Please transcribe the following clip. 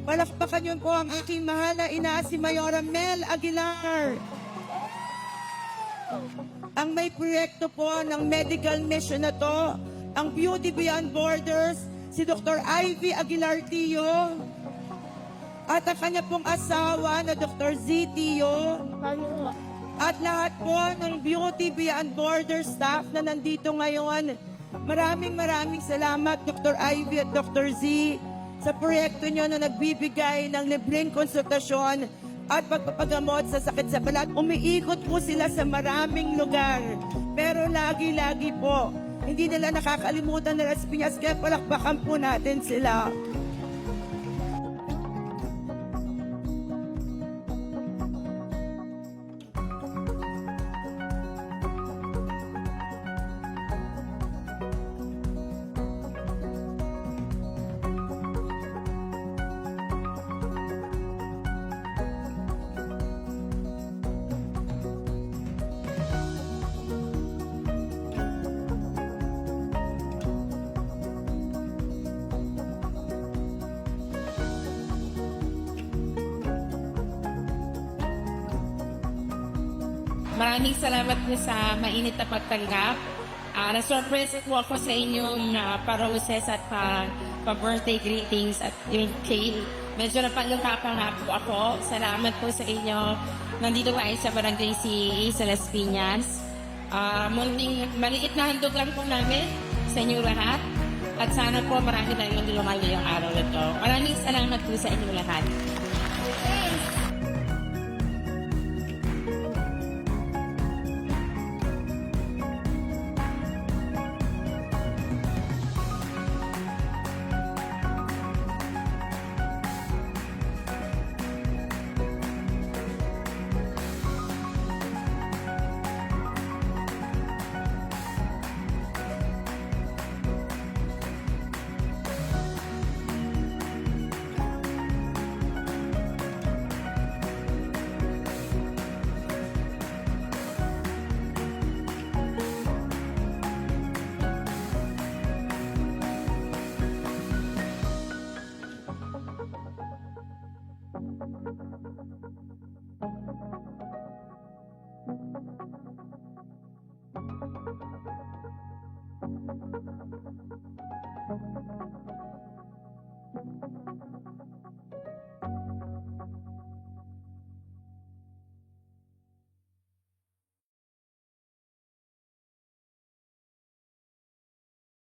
Palakpakan niyo po ang aking mahal na ina, si Mayora Mel Aguilar. Ang may proyekto po ng medical mission na to, ang Beauty Beyond Borders, si Dr. Ivy Aguilar Tio. At ang kanya pong asawa na Dr. Z Tio. At lahat po ng Beauty Beyond Borders staff na nandito ngayon. Maraming salamat Dr. Ivy at Dr. Z sa proyekto nyo na nagbibigay ng libreng konsultasyon at pagpapagamot sa sakit sa balat. Umiikot po sila sa maraming lugar. Pero lagi-lagi po, hindi nila nakakalimutan na Las Piñas, kaya palakpakan po natin sila. Maraming salamat po sa mainit na pagtanggap. Na-surprise po ako sa inyong paroses at pa-birthday greetings at yung cake. Medyo napanglupa nga po ako. Salamat po sa inyo. Nandito tayo sa barangay si Las Piñas. Maliit na handog lang po namin sa inyo lahat. At sana po marami tayong lumali yung araw na ito. Maraming salamat po sa inyo lahat.